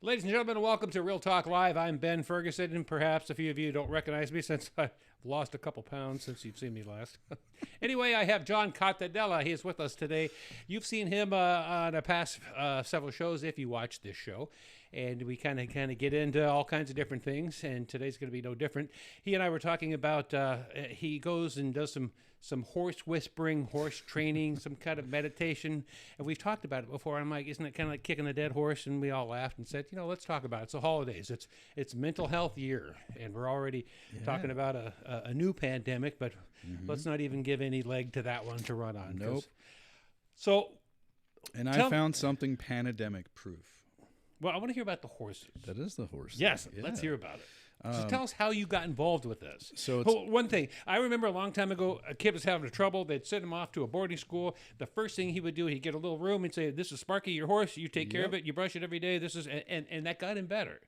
Ladies and gentlemen, welcome to Real Talk Live. I'm Ben Ferguson, and perhaps a few of you don't recognize me since I've lost a couple pounds since you've seen me last. Anyway, I have John Cottadella. He is with us today. You've seen him on the past several shows if you watch this show, and we kind of get into all kinds of different things, and today's going to be no different. He and I were talking about he goes and does some horse whispering, horse training, some kind of meditation. And we've talked about it before. I'm like, isn't it kind of like kicking a dead horse? And we all laughed and said, let's talk about it. It's the holidays. It's mental health year. And we're already talking about a new pandemic, but let's not even give any leg to that one to run on. Nope. So. And I found something pandemic proof. Well, I want to hear about the horses. That is the horse. Yes, yeah. Let's hear about it. So tell us how you got involved with this. So one thing, I remember a long time ago, a kid was having trouble. They'd send him off to a boarding school. The first thing he would do, he'd get a little room and say, "This is Sparky, your horse. You take care of it. You brush it every day. This is," and that got him better.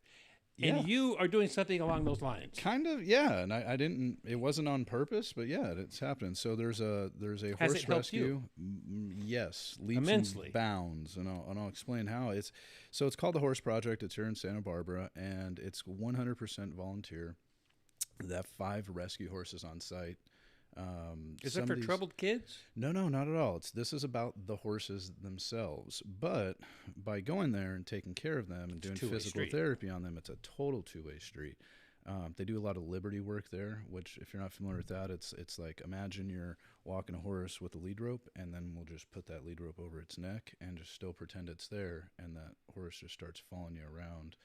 Yeah. And you are doing something along those lines. Kind of, yeah. And I didn't. It wasn't on purpose, but yeah, it's happening. So there's a Has horse it helped rescue. Yes, leaps immensely. and bounds, and I'll explain how. It's called the Horse Project. It's here in Santa Barbara, and it's 100% volunteer. They have 5 rescue horses on site. Is it for troubled kids? No, not at all. This is about the horses themselves. But by going there and taking care of them and doing physical therapy on them, it's a total two-way street. They do a lot of liberty work there, which if you're not familiar with that, it's like imagine you're walking a horse with a lead rope, and then we'll just put that lead rope over its neck and just still pretend it's there, and that horse just starts following you around,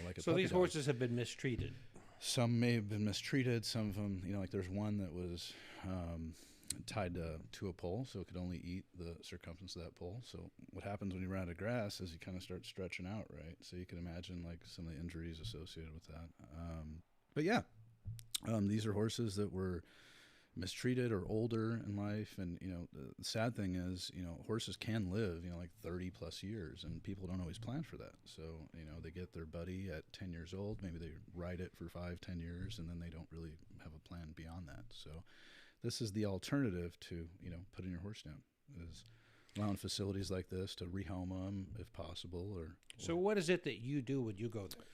like a So puppy these dog. horses have been mistreated. Some may have been mistreated. Some of them, like there's one that was tied to a pole, so it could only eat the circumference of that pole. So what happens when you run out of grass is you kind of start stretching out, right? So you can imagine like some of the injuries associated with that. But yeah, these are horses that were mistreated or older in life, and the sad thing is horses can live like 30 plus years, and people don't always plan for that. So they get their buddy at 10 years old, maybe they ride it for 5-10 years, and then they don't really have a plan beyond that. So this is the alternative to putting your horse down, is allowing facilities like this to rehome them if possible. So what is it that you do when you go there?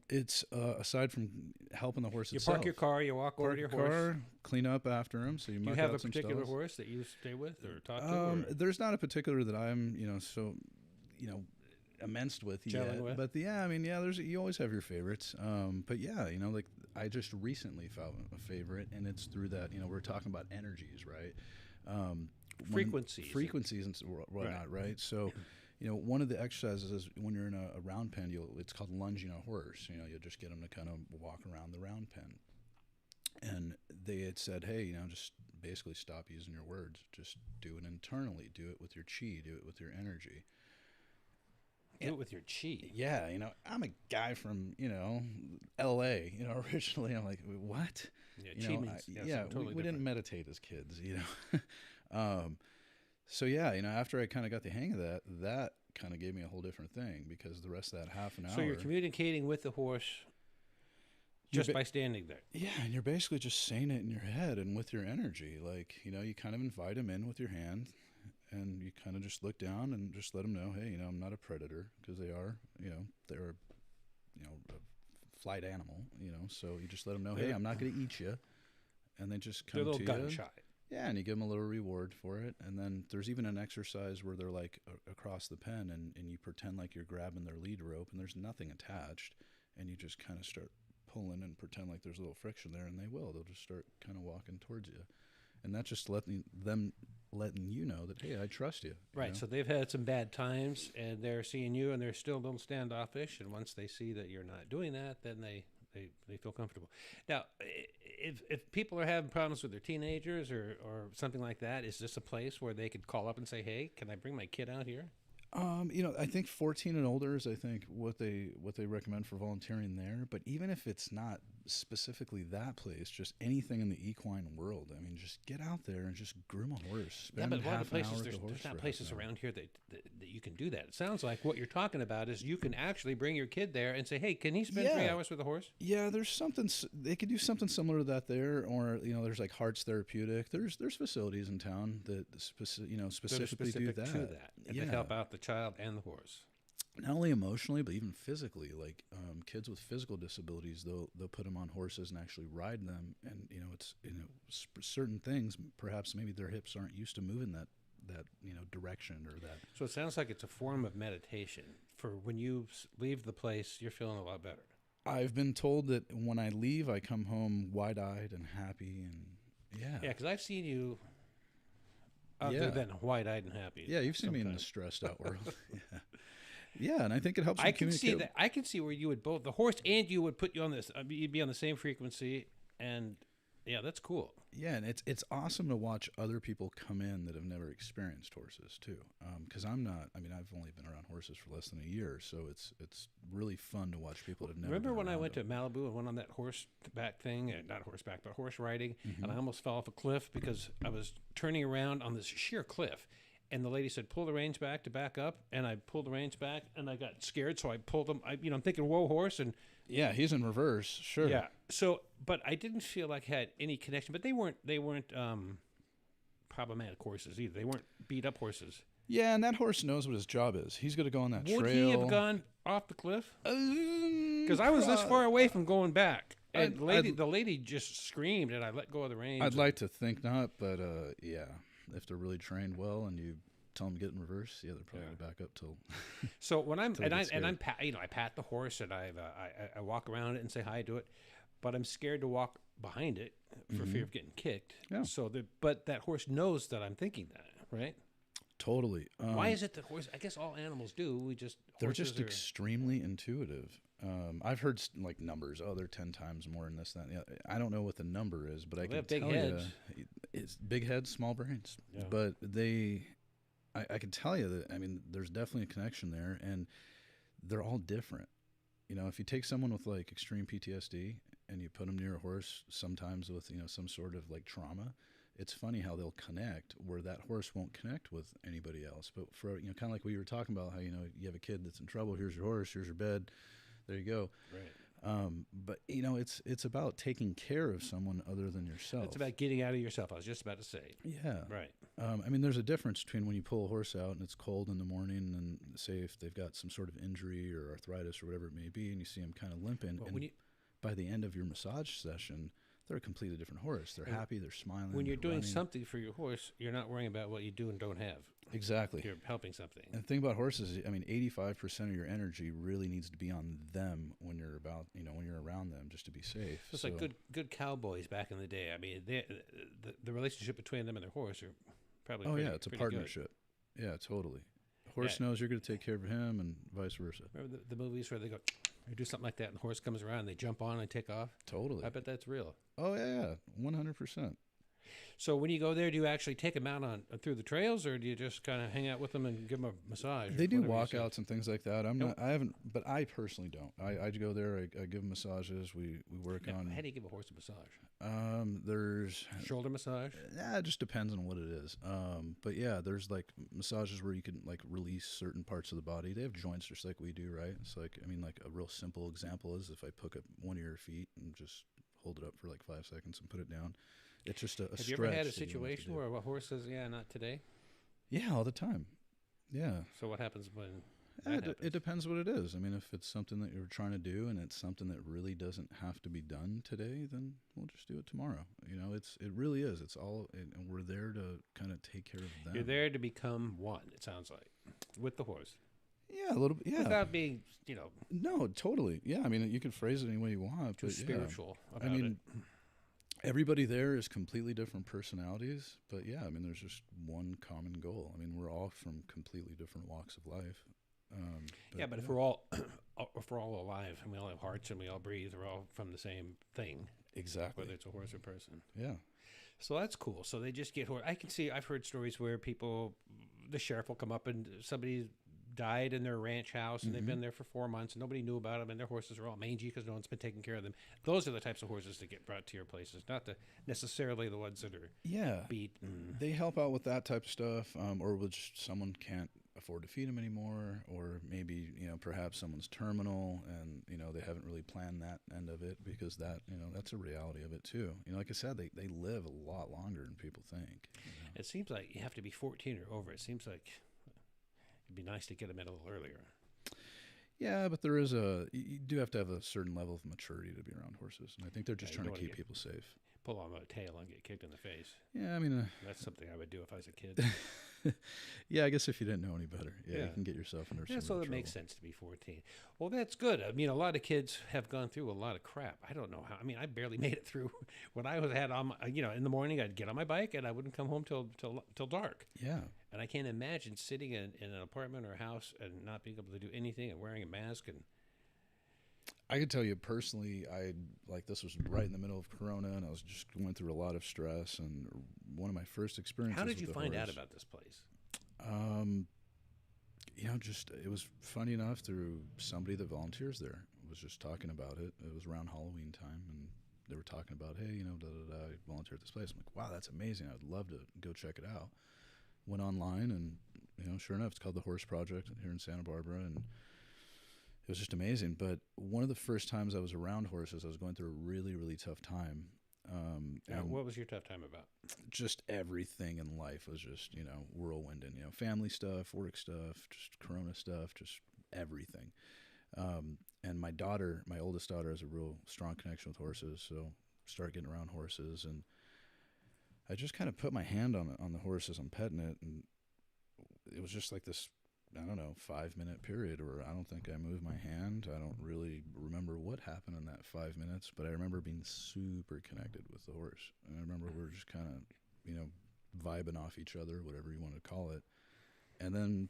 It's aside from helping the horse You itself. park your car, you walk over to your horse. Clean up after him. So you Do you have a particular horse that you stay with or talk to? Or? There's not a particular that I'm immense with yet. But you always have your favorites. But yeah, like I just recently found a favorite, and it's through that. We're talking about energies, right? Frequencies and whatnot, right? So. One of the exercises is when you're in a round pen, it's called lunging a horse. You'll just get them to kind of walk around the round pen. And they had said, hey, just basically stop using your words. Just do it internally. Do it with your chi. Do it with your energy. Do it with your chi. Yeah, I'm a guy from, L.A., originally. I'm like, what? Yeah, chi means totally we didn't meditate as kids, So yeah, after I kind of got the hang of that kind of gave me a whole different thing, because the rest of that half an hour. So you're communicating with the horse just by standing there. Yeah, and you're basically just saying it in your head and with your energy. Like, you kind of invite him in with your hand, and you kind of just look down and just let him know, hey, I'm not a predator, because they are, they're, a flight animal, so you just let them know, hey, I'm not going to eat you, and they just come to you. They're a little gun shy. Yeah, and you give them a little reward for it. And then there's even an exercise where they're like across the pen, and you pretend like you're grabbing their lead rope, and there's nothing attached, and you just kind of start pulling and pretend like there's a little friction there, and they'll just start kind of walking towards you. And that's just letting you know that, hey, I trust you. Right, so they've had some bad times, and they're seeing you, and they're still a little standoffish, and once they see that you're not doing that, then they feel comfortable. Now, if people are having problems with their teenagers or something like that, is this a place where they could call up and say, hey, can I bring my kid out here? I think 14 and older is, I think, what they recommend for volunteering there. But even if it's not specifically that place, just anything in the equine world, I mean, just get out there and just groom a horse. Spend but a lot of places, there's not places around here that you can do that. It sounds like what you're talking about is you can actually bring your kid there and say, hey, can he spend 3 hours with a horse? Yeah, there's something, they could do something similar to that there. Or, there's like Hearts Therapeutic. There's facilities in town that specifically do that. And they help out the child and the horse. not only emotionally but even physically. Like kids with physical disabilities, they'll put them on horses and actually ride them, and it's certain things. Perhaps maybe their hips aren't used to moving that direction or that. So it sounds like it's a form of meditation. For when you leave the place, you're feeling a lot better. I've been told that when I leave, I come home wide-eyed and happy, and yeah, because I've seen you other than wide-eyed and happy. Yeah, you've seen me in the stressed-out world. Yeah. Yeah, and I think it helps. I can see that. I can see where you would both the horse and you would put you on this. You'd be on the same frequency, and yeah, that's cool. Yeah, and it's awesome to watch other people come in that have never experienced horses too. Because I'm not. I mean, I've only been around horses for less than a year, so it's really fun to watch people that have never. Remember when I went to Malibu and went on that horseback thing? Not horseback, but horse riding, and I almost fell off a cliff because I was turning around on this sheer cliff. And the lady said, pull the reins back to back up. And I pulled the reins back, and I got scared, so I pulled them. I'm thinking, whoa, horse. And yeah, he's in reverse, sure. Yeah. So, but I didn't feel like I had any connection. But they weren't problematic horses either. They weren't beat up horses. Yeah, and that horse knows what his job is. He's going to go on that trail. Would he have gone off the cliff? Because I was this far away from going back. And the lady just screamed, and I let go of the reins. I'd like to think not, but yeah. If they're really trained well and you tell them to get in reverse, yeah, they're probably gonna back up till. So when I'm I pat the horse and I walk around it and say hi to it, but I'm scared to walk behind it for fear of getting kicked. Yeah. So but that horse knows that I'm thinking that, right? Totally. Why is it that horse? I guess all animals do. They're just extremely intuitive. I've heard like numbers. Oh, they're 10 times more than this, that, and the other. I don't know what the number is, but I can tell you, it's big heads, small brains. Yeah. But I can tell you that. I mean, there's definitely a connection there, and they're all different. If you take someone with like extreme PTSD and you put them near a horse, sometimes with some sort of like trauma, it's funny how they'll connect where that horse won't connect with anybody else. But for kind of like we were talking about, how you have a kid that's in trouble. Here's your horse. Here's your bed. There you go. Right. But it's about taking care of someone other than yourself. It's about getting out of yourself. I was just about to say. Yeah. Right. I mean, there's a difference between when you pull a horse out and it's cold in the morning, and say if they've got some sort of injury or arthritis or whatever it may be, and you see them kind of limping, well, and by the end of your massage session, they're a completely different horse. They're happy. They're smiling. When you're doing running. something for your horse, you're not worrying about what you do and don't have. Exactly. You're helping something. And the thing about horses, I mean, 85% of your energy really needs to be on them when you're when you're around them, just to be safe. It's like good cowboys back in the day. I mean, the relationship between them and their horse are probably it's a partnership. Good. Yeah, totally. Horse knows you're going to take care of him, and vice versa. Remember the movies where they do something like that, and the horse comes around, and they jump on and take off? Totally. I bet that's real. Oh, yeah, 100%. So when you go there, do you actually take them out through the trails, or do you just kind of hang out with them and give them a massage? They do walkouts and things like that. I haven't, but I personally don't. I go there, I give them massages. We work on. How do you give a horse a massage? There's shoulder massage. Yeah, it just depends on what it is. But yeah, there's like massages where you can like release certain parts of the body. They have joints just like we do, right? It's like, I mean, like a real simple example is if I pick up one of your feet and just hold it up for like 5 seconds and put it down. It's just a Have stretch. you ever had a situation where a horse says, "Yeah, not today"? Yeah, all the time. Yeah. So what happens when? It depends what it is. I mean, if it's something that you're trying to do and it's something that really doesn't have to be done today, then we'll just do it tomorrow. It really is. It's all, and we're there to kind of take care of them. You're there to become one. It sounds like with the horse. Yeah, a little bit. Yeah, without being, No, totally. Yeah, I mean, you can phrase it any way you want. Too spiritual about it. Everybody there is completely different personalities, but yeah, I mean, there's just one common goal. I mean, we're all from completely different walks of life. But if we're all alive and we all have hearts and we all breathe, we're all from the same thing. Exactly. Whether it's a horse or person. Yeah. So that's cool. So they just get horse. I've heard stories where the sheriff will come up and somebody died in their ranch house and they've been there for 4 months and nobody knew about them and their horses are all mangy because no one's been taking care of them. Those are the types of horses that get brought to your places, not necessarily the ones that are beat. They help out with that type of stuff, or which someone can't afford to feed them anymore, or maybe perhaps someone's terminal and they haven't really planned that end of it, because that's a reality of it too. Like I said, they live a lot longer than people think. It seems like you have to be 14 or over. It seems like it'd be nice to get them in a little earlier. Yeah, but you do have to have a certain level of maturity to be around horses, and I think they're just trying to keep people safe. Pull on a tail and get kicked in the face. Yeah, I mean, that's something I would do if I was a kid. Yeah, I guess if you didn't know any better, you can get yourself under some so it makes sense to be 14. Well, that's good. I mean, a lot of kids have gone through a lot of crap. I don't know how. I mean, I barely made it through when I had on. In the morning, I'd get on my bike and I wouldn't come home till dark. Yeah. And I can't imagine sitting in an apartment or a house and not being able to do anything and wearing a mask. And I could tell you personally, this was right in the middle of Corona, and I was just going through a lot of stress. And one of my first experiences. How did you find out about this place? It was funny enough through somebody that volunteers there was just talking about it. It was around Halloween time, and they were talking about, hey, I volunteer at this place. I'm like, wow, that's amazing. I'd love to go check it out. Went online, and sure enough, it's called the Horse Project here in Santa Barbara, and it was just amazing. But one of the first times I was around horses, I was going through a really, really tough time. And what was your tough time about? Just everything in life was just, whirlwinding, family stuff, work stuff, just Corona stuff, just everything. And my oldest daughter has a real strong connection with horses. So started getting around horses, and I just kind of put my hand on the horse as I'm petting it. And it was just like this, 5-minute period where I don't think I moved my hand. I don't really remember what happened in that 5 minutes, but I remember being super connected with the horse. And I remember we were just kind of, vibing off each other, whatever you want to call it. And then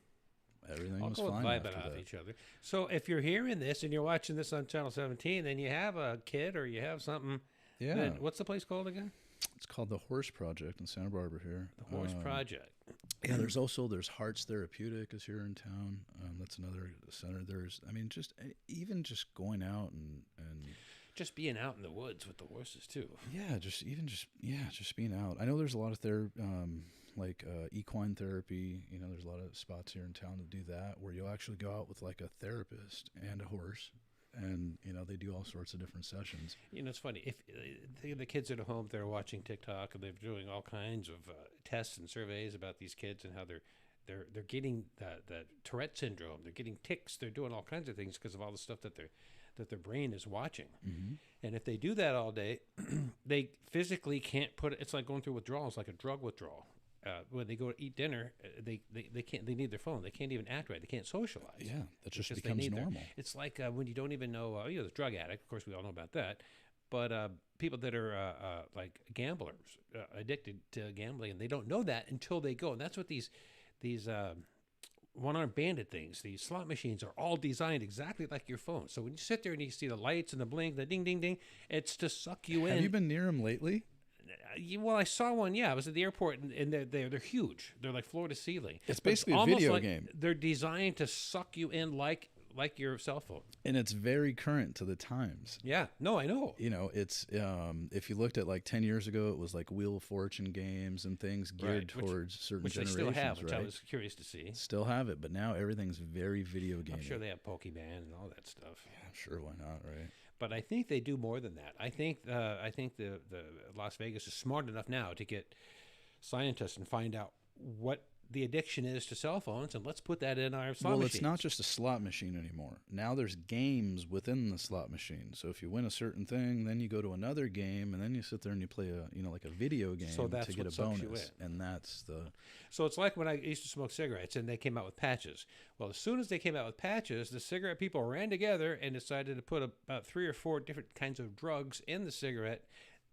everything was fine after that. Vibing off each other. So if you're hearing this and you're watching this on Channel 17, then you have a kid or you have something. Yeah. Then what's the place called again? It's called the Horse Project in Santa Barbara here. The Horse Project. Yeah, there's Hearts Therapeutic is here in town. That's another center. Even just going out and just being out in the woods with the horses too. Yeah, just being out. I know there's a lot of Equine Therapy. There's a lot of spots here in town that do that, where you'll actually go out with like a therapist and a horse. And, they do all sorts of different sessions. It's funny. If the kids at home, they're watching TikTok and they're doing all kinds of tests and surveys about these kids and how they're getting the Tourette syndrome. They're getting tics. They're doing all kinds of things because of all the stuff that their brain is watching. Mm-hmm. And if they do that all day, they physically can't put it. It's like going through withdrawals, like a drug withdrawal. When they go to eat dinner, they can't. They need their phone. They can't even act right. They can't socialize. Yeah, that just becomes normal. It's like when you don't even know. The drug addict. Of course, we all know about that. But people that are like gamblers, addicted to gambling, and they don't know that until they go. And that's what these one-armed bandit things, these slot machines, are all designed exactly like your phone. So when you sit there and you see the lights and the blink, the ding, ding, ding, it's to suck you in. Have you been near them lately? Well, I saw one. Yeah, I was at the airport, and they're huge. They're like floor to ceiling. It's basically a video game. They're designed to suck you in like your cell phone. And it's very current to the times. Yeah. No, I know. It's if you looked at like 10 years ago, it was like Wheel of Fortune games and things geared towards certain generations. Which they still have, right? which I was curious to see. Still have it, but now everything's very video game. I'm sure they have Pokemon and all that stuff. Yeah, sure, why not, right? But I think they do more than that. I think the Las Vegas is smart enough now to get scientists and find out what the addiction is to cell phones, and let's put that in our slot machines. It's not just a slot machine anymore. Now there's games within the slot machine. So if you win a certain thing, then you go to another game, and then you sit there and you play like a video game to get a bonus. And that's the. So it's like when I used to smoke cigarettes, and they came out with patches. Well, as soon as they came out with patches, the cigarette people ran together and decided to put about 3 or 4 different kinds of drugs in the cigarette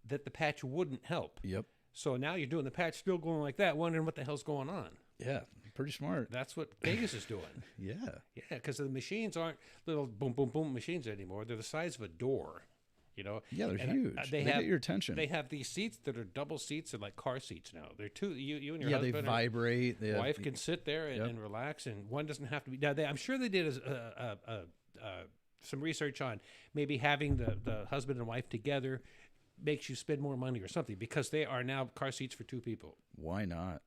that the patch wouldn't help. Yep. So now you're doing the patch still going like that, wondering what the hell's going on. Yeah, pretty smart. That's what Vegas is doing. Yeah. Yeah, because the machines aren't little boom, boom, boom machines anymore. They're the size of a door, Yeah, they're huge. They get your attention. They have these seats that are double seats and like car seats now. They're two, you and your husband. Yeah, they vibrate. Wife can sit there and relax, and one doesn't have to be. Now, I'm sure they did some research on maybe having the husband and wife together makes you spend more money or something, because they are now car seats for 2 people. Why not?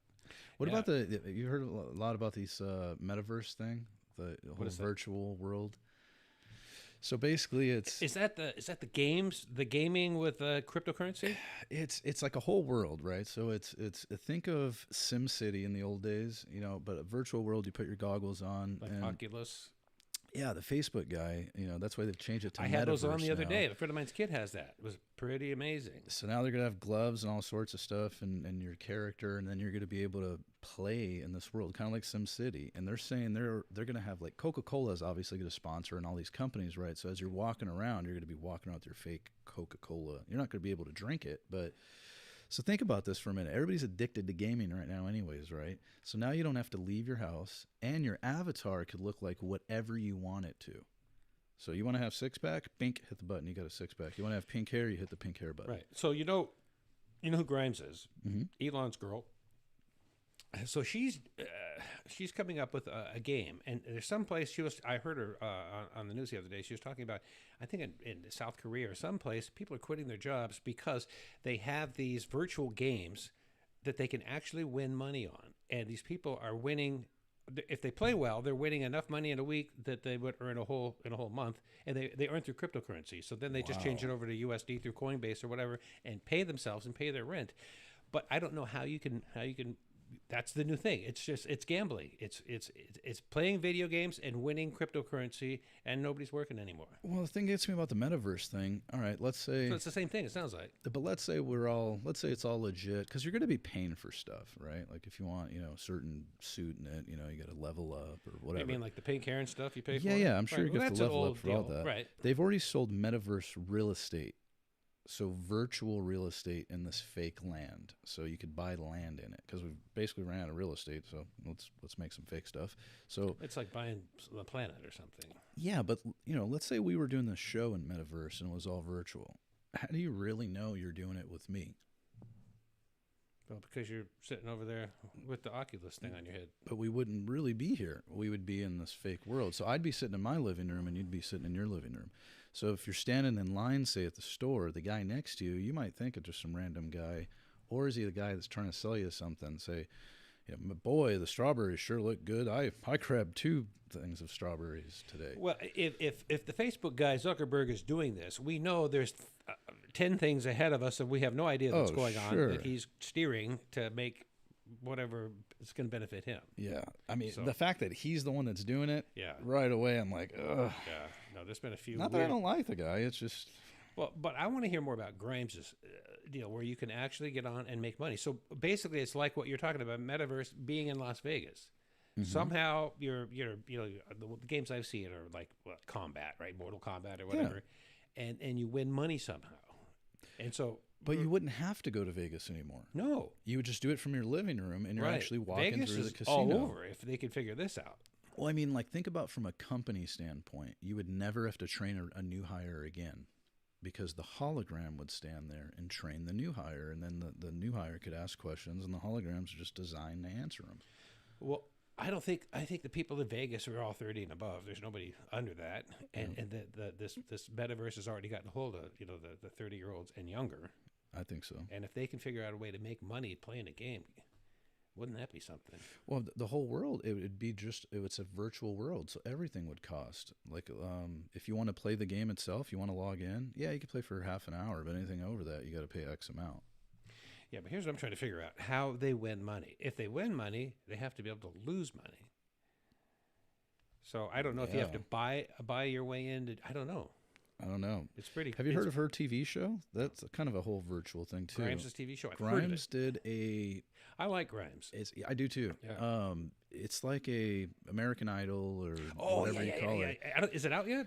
What about you heard a lot about these Metaverse thing, the whole virtual world? So basically, is that the gaming with cryptocurrency? It's like a whole world, right? So it's think of SimCity in the old days, but a virtual world. You put your goggles on, like Oculus. Yeah, the Facebook guy, that's why they've changed it to I had those on Metaverse the other now. day. A friend of mine's kid has that. It was pretty amazing. So now they're going to have gloves and all sorts of stuff and your character, and then you're going to be able to play in this world, kind of like SimCity. And they're saying they're going to have, like, Coca-Cola is obviously going to sponsor and all these companies, right? So as you're walking around, you're going to be walking around with your fake Coca-Cola. You're not going to be able to drink it, but... So think about this for a minute. Everybody's addicted to gaming right now anyways, right? So now you don't have to leave your house, and your avatar could look like whatever you want it to. So you want to have six-pack? Bink, hit the button. You got a six-pack. You want to have pink hair? You hit the pink hair button. Right. So you know who Grimes is? Mm-hmm. Elon's girl. So she's coming up with a game, and there's some place I heard her on the news the other day. She was talking about, I think in South Korea or someplace, people are quitting their jobs because they have these virtual games that they can actually win money on, and these people are winning. If they play well, they're winning enough money in a week that they would earn a whole month, and they earn through cryptocurrency. So then they just change it over to USD through Coinbase or whatever, and pay themselves and pay their rent. But I don't know how you can. That's the new thing. It's gambling. It's playing video games and winning cryptocurrency, and nobody's working anymore. Well, the thing gets me about the Metaverse thing. All right, let's say. So it's the same thing. It sounds like. But let's say it's all legit, because you're going to be paying for stuff, right? Like if you want, a certain suit in it, you got to level up or whatever. You mean like the pink hair and stuff you pay for? Yeah, I'm sure right. you get to level up for all deal. that. Right. They've already sold Metaverse real estate. So virtual real estate in this fake land. So you could buy land in it, because we've basically ran out of real estate. So let's make some fake stuff. So it's like buying the planet or something. Yeah, but let's say we were doing this show in Metaverse and it was all virtual. How do you really know you're doing it with me? Well, because you're sitting over there with the Oculus thing on your head. But we wouldn't really be here. We would be in this fake world. So I'd be sitting in my living room and you'd be sitting in your living room. So if you're standing in line, say at the store, the guy next to you, you might think it's just some random guy. Or is he the guy that's trying to sell you something? Say, boy, the strawberries sure look good. I grabbed 2 things of strawberries today. Well, if the Facebook guy Zuckerberg is doing this, we know there's 10 things ahead of us that we have no idea that's going on, that he's steering to make whatever is going to benefit him. Yeah. I mean, the fact that he's the one that's doing it, yeah, right away, I'm like, ugh. Yeah. No, there's been a few. Not that I don't like the guy. It's just... Well, but I want to hear more about Grimes' deal, where you can actually get on and make money. So basically, it's like what you're talking about, Metaverse being in Las Vegas. Mm-hmm. Somehow, the games I've seen are like combat, right? Mortal Kombat or whatever, and you win money somehow. And so, but you wouldn't have to go to Vegas anymore. No, you would just do it from your living room, and you're actually walking Vegas through the is casino. all over if they could figure this out. Well, I mean, like, think about from a company standpoint. You would never have to train a new hire again, because the hologram would stand there and train the new hire, and then the new hire could ask questions, and the holograms are just designed to answer them. Well, I think the people in Vegas are all 30 and above. There's nobody under that, and this Metaverse has already gotten a hold of the 30-year-olds and younger. I think so. And if they can figure out a way to make money playing a game, wouldn't that be something? Well, the whole world, it's a virtual world, so everything would cost. Like, if you want to play the game itself, you want to log in, yeah, you can play for half an hour, but anything over that, you got to pay X amount. Yeah, but here's what I'm trying to figure out: how they win money. If they win money, they have to be able to lose money. So I don't know if you have to buy your way in. I don't know. It's pretty. Have you heard of her TV show? That's kind of a whole virtual thing too. Grimes' TV show. Grimes did a. I like Grimes. I do too. Yeah. It's like a American Idol or whatever you call it. Is it out yet?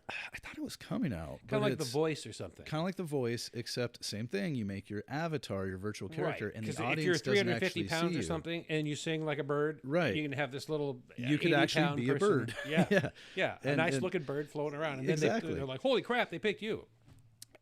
I thought it was coming out. Kind of like The Voice or something. Kind of like The Voice, except same thing. You make your avatar your virtual character, and the audience if you're 350 doesn't pounds actually or something, and you sing like a bird, right? You can have this little. You could actually be a bird. Yeah, a nice looking bird floating around, and then they're like, "Holy crap! They picked you."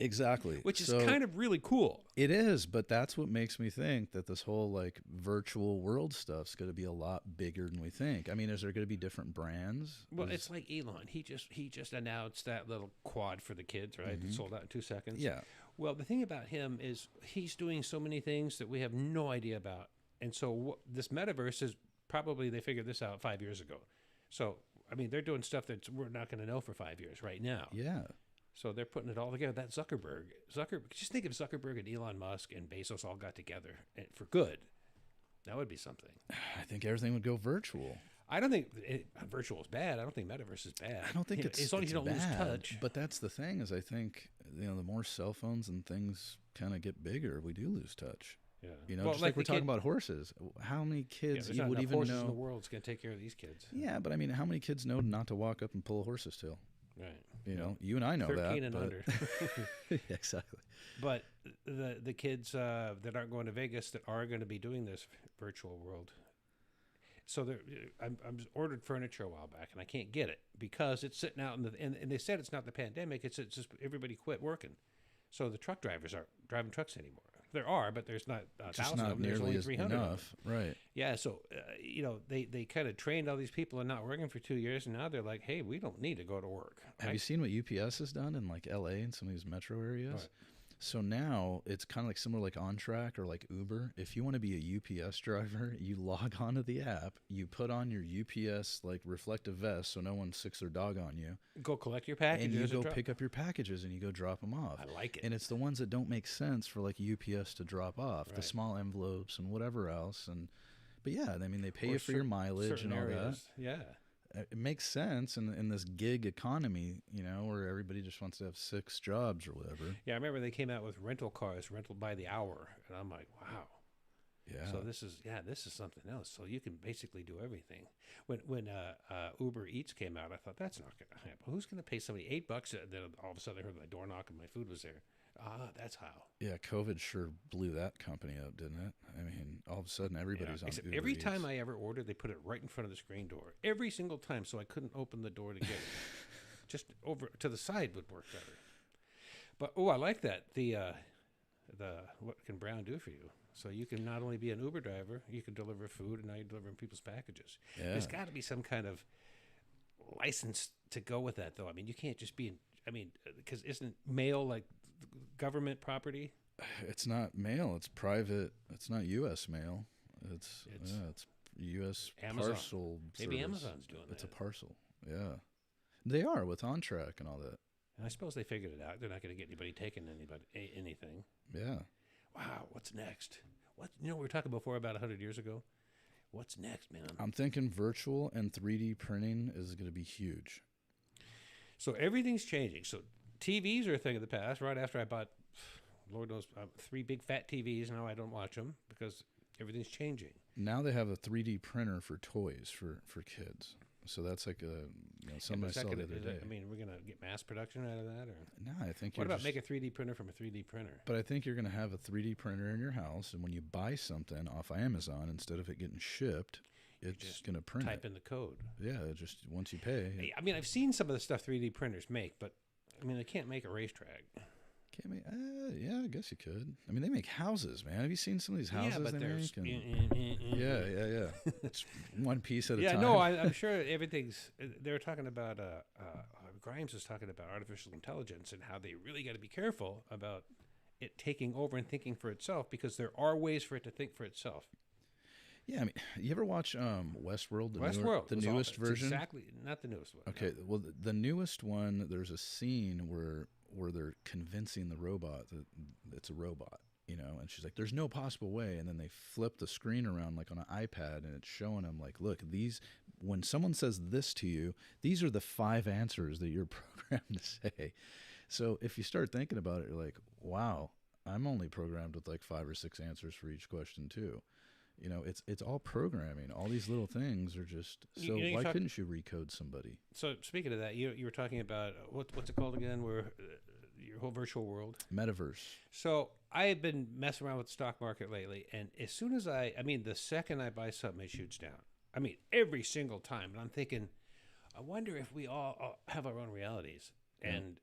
Exactly. Which is kind of really cool. It is, but that's what makes me think that this whole like virtual world stuff's going to be a lot bigger than we think. I mean, is there going to be different brands? Well, it's like Elon. He just announced that little quad for the kids, right? Mm-hmm. It sold out in 2 seconds. Yeah. Well, the thing about him is he's doing so many things that we have no idea about. And so this Metaverse is probably, they figured this out 5 years ago. So, I mean, they're doing stuff that we're not going to know for 5 years right now. Yeah. So they're putting it all together. That Zuckerberg, just think if Zuckerberg and Elon Musk and Bezos all got together for good. That would be something. I think everything would go virtual. I don't think virtual is bad. I don't think metaverse is bad. I don't think it's as long as you don't lose bad, touch. But that's the thing is I think the more cell phones and things kind of get bigger, we do lose touch. Yeah. Well, just like we're talking about horses. How many kids you would even horses know? In the world's going to take care of these kids. Yeah, but I mean, how many kids know not to walk up and pull a horse's tail? Right. You and I know 13 that. and under. Yeah, exactly. But the kids that aren't going to Vegas that are going to be doing this virtual world. So I'm ordered furniture a while back, and I can't get it because it's sitting out and they said it's not the pandemic. It's just everybody quit working. So the truck drivers aren't driving trucks anymore. There are, but there's not Just 1,000 of not them. There's nearly only 300 enough, right? Yeah, so they kind of trained all these people and not working for 2 years, and now they're like, hey, we don't need to go to work. Have you seen what UPS has done in like LA and some of these metro areas? Right. So now it's kind of like similar like On Track or like Uber. If you want to be a UPS driver, you log onto the app, you put on your UPS like reflective vest so no one sicks their dog on you. Go collect your packages. And you go pick up your packages and you go drop them off. I like it. And it's the ones that don't make sense for like UPS to drop off, Right. the small envelopes and whatever else. But yeah, I mean, they pay Or you for your mileage and all areas. Yeah. that. It makes sense in this gig economy, where everybody just wants to have 6 jobs or whatever. Yeah, I remember they came out with rental cars, rental by the hour, and I'm like, wow. Yeah. So this is something else. So you can basically do everything. When Uber Eats came out, I thought that's not going to happen. Who's going to pay somebody $8? Then all of a sudden I heard my door knock and my food was there. That's how. Yeah, COVID sure blew that company up, didn't it? I mean, all of a sudden everybody's on Uber every Eats. time I ever ordered, they put it right in front of the screen door. Every single time, so I couldn't open the door to get it. Just over to the side would work better. But I like that. The what can Brown do for you? So you can not only be an Uber driver, you can deliver food, and now you're delivering people's packages. Yeah. There's got to be some kind of license to go with that, though. I mean, you can't just be. Because isn't mail like government property? It's not mail. It's private. It's not U.S. mail. It's U.S. Amazon. parcel. Maybe service. Amazon's doing that. It's a parcel. Yeah, they are with On Track and all that. And I suppose they figured it out. They're not going to get anybody taking anything. Yeah. Wow, what's next? We were talking before about 100 years ago. What's next, man? I'm thinking virtual and 3D printing is going to be huge. So everything's changing. So TVs are a thing of the past. Right after I bought, Lord knows, 3 big fat TVs, now I don't watch them because everything's changing. Now they have a 3D printer for toys for kids. So that's like something I saw the other day. We're going to get mass production out of that? Or? No, I think What about make a 3D printer from a 3D printer? But I think you're going to have a 3D printer in your house, and when you buy something off Amazon, instead of it getting shipped, it's going to print Type in the code. Yeah, just once you pay. I've seen some of the stuff 3D printers make, but they can't make a racetrack. Can't make? Yeah, I guess you could. They make houses, man. Have you seen some of these houses but they there's make? Yeah. It's one piece at a time. Yeah, no, I'm sure everything's. They were talking about. Grimes was talking about artificial intelligence and how they really got to be careful about it taking over and thinking for itself, because there are ways for it to think for itself. Yeah, you ever watch Westworld? The Westworld, newest version? Exactly, not the newest one. Okay, no. well, the newest one, there's a scene where they're convincing the robot that it's a robot, and she's like, there's no possible way, and then they flip the screen around like on an iPad, and it's showing them like, look, when someone says this to you, these are the 5 answers that you're programmed to say. So if you start thinking about it, you're like, wow, I'm only programmed with like 5 or 6 answers for each question too. It's all programming. All these little things are just so. Why couldn't you recode somebody? So speaking of that, you were talking about what's it called again? Where your whole virtual world, Metaverse. So I have been messing around with the stock market lately, and as soon as the second I buy something, it shoots down. Every single time, and I'm thinking, I wonder if we all have our own realities, and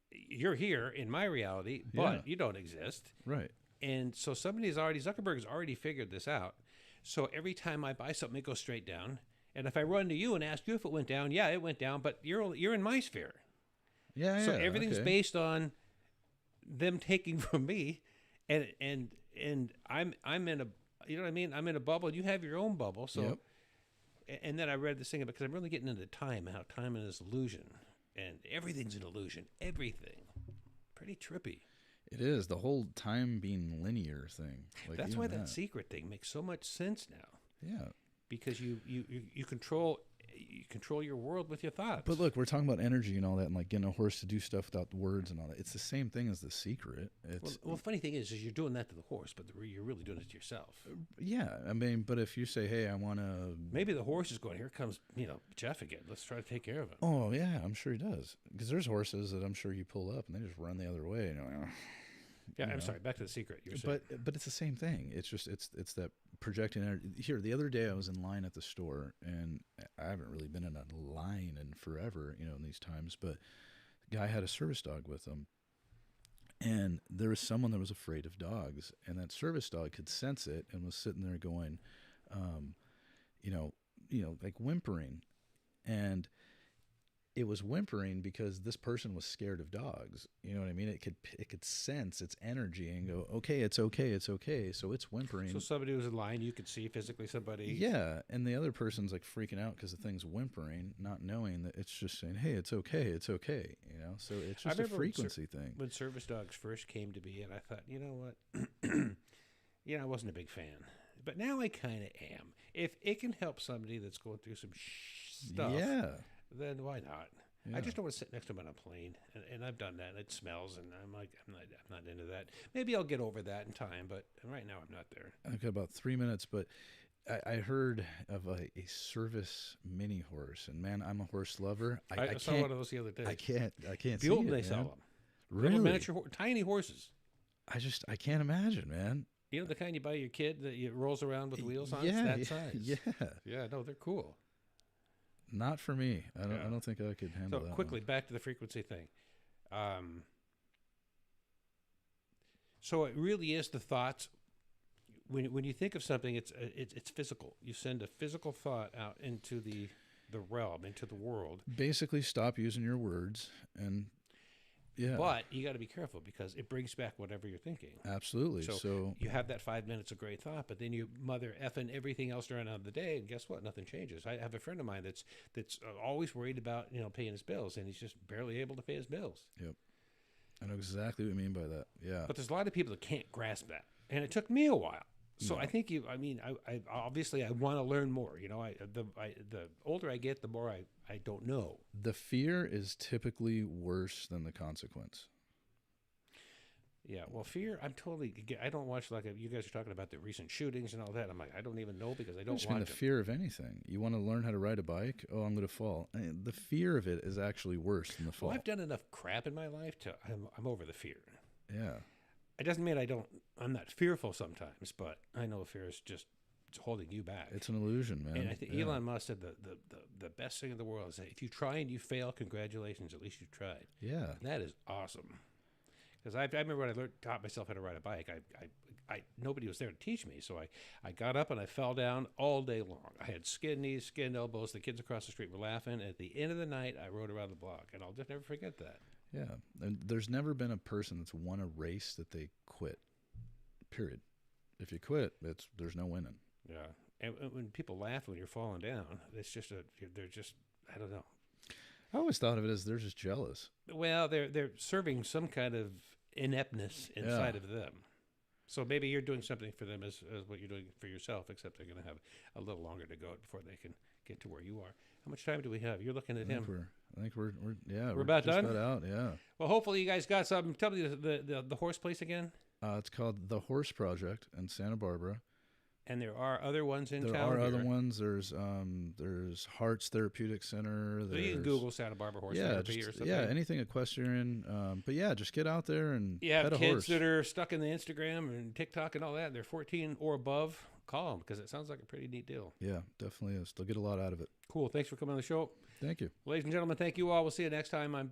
you're here in my reality, but you don't exist, right? And so Zuckerberg has already figured this out. So every time I buy something, it goes straight down. And if I run to you and ask you if it went down, yeah, it went down, but you're in my sphere. Yeah. So everything's based on them taking from me, and I'm in a, you know what I mean? I'm in a bubble. You have your own bubble. So, and then I read this thing because I'm really getting into time and how time is illusion, and everything's an illusion. Everything, pretty trippy. It is, the whole time being linear thing. That's why that secret thing makes so much sense now. Yeah. because you control your world with your thoughts. But look, we're talking about energy and all that, and like getting a horse to do stuff without the words and all that. It's the same thing as The Secret. It's well, funny thing is you're doing that to the horse, but you're really doing it to yourself. yeah. I mean, but if you say, "Hey, I want to," maybe the horse is going, "Here comes Jeff again. Let's try to take care of him." oh yeah, I'm sure he does. Because there's horses that I'm sure you pull up and they just run the other way. And you're like, oh. Yeah, I'm sorry. Back to The Secret. You were saying. But it's the same thing. It's just it's that projecting energy. Here, the other day I was in line at the store, and I haven't really been in a line in forever, in these times. But the guy had a service dog with him, and there was someone that was afraid of dogs, and that service dog could sense it and was sitting there going, like whimpering, and it was whimpering because this person was scared of dogs. You know what I mean? It could sense its energy and go, okay, it's okay, it's okay. So it's whimpering. So somebody was in line, you could see physically somebody. Yeah, and the other person's like freaking out because the thing's whimpering, not knowing that it's just saying, hey, it's okay, it's okay. So it's just a frequency thing. When service dogs first came to be, and I thought, you know what? I wasn't a big fan. But now I kind of am. If it can help somebody that's going through some stuff, then why not? Yeah. I just don't want to sit next to him on a plane, and I've done that. And it smells, and I'm like, I'm not into that. Maybe I'll get over that in time, but right now I'm not there. I've got about 3 minutes, but I heard of a service mini horse, and man, I'm a horse lover. I saw one of those the other day. I can't Buell, see it. They sell them. Really? Little miniature, tiny horses. I can't imagine, man. You know the kind you buy your kid that rolls around with wheels on? Yeah, it's that size. Yeah, no, they're cool. Not for me. I don't think I could handle that. So quickly, back to the frequency thing. So it really is the thoughts. When you think of something, it's physical. You send a physical thought out into the realm, into the world. Basically, stop using your words and. Yeah. But you got to be careful because it brings back whatever you're thinking. Absolutely. So you have that 5 minutes of great thought, but then you mother effing everything else during the day, and guess what? Nothing changes. I have a friend of mine that's always worried about paying his bills, and he's just barely able to pay his bills. Yep. I know exactly what you mean by that. Yeah. But there's a lot of people that can't grasp that, and it took me a while. So I think I obviously I want to learn more. The older I get, the more I don't know. The fear is typically worse than the consequence. Yeah, well, fear, I don't watch you guys are talking about the recent shootings and all that. I'm like, I don't even know because I don't watch the fear of anything. You want to learn how to ride a bike? Oh, I'm going to fall. The fear of it is actually worse than the fall. Well, I've done enough crap in my life I'm over the fear. Yeah. It doesn't mean I'm not fearful sometimes, but I know fear is just holding you back. It's an illusion, man. And I think Elon Musk said the best thing in the world is that if you try and you fail, congratulations, at least you tried. Yeah. And that is awesome. Because I remember when I taught myself how to ride a bike, I nobody was there to teach me, so I got up and I fell down all day long. I had skinned knees, skinned elbows. The kids across the street were laughing. At the end of the night, I rode around the block, and I'll just never forget that. Yeah, and there's never been a person that's won a race that they quit. Period. If you quit, there's no winning. Yeah, and when people laugh when you're falling down, it's just they're just I don't know. I always thought of it as they're just jealous. Well, they're serving some kind of ineptness inside of them. So maybe you're doing something for them as what you're doing for yourself, except they're going to have a little longer to go before they can get to where you are. How much time do we have? You're looking at him. I think we're about just done. About out, yeah. Well, hopefully you guys got something. Tell me the horse place again. It's called The Horse Project in Santa Barbara. And there are other ones in town. There are other ones. There's Hearts Therapeutic Center. So you can Google Santa Barbara Horse Therapy or something. Yeah, anything equestrian. But yeah, just get out there and you have pet a kids horse. that are stuck in the Instagram and TikTok and all that. They're 14 or above. Call them because it sounds like a pretty neat deal. Yeah, definitely is. They'll get a lot out of it. Cool. Thanks for coming on the show. Thank you. Ladies and gentlemen, thank you all. We'll see you next time. I'm Ben.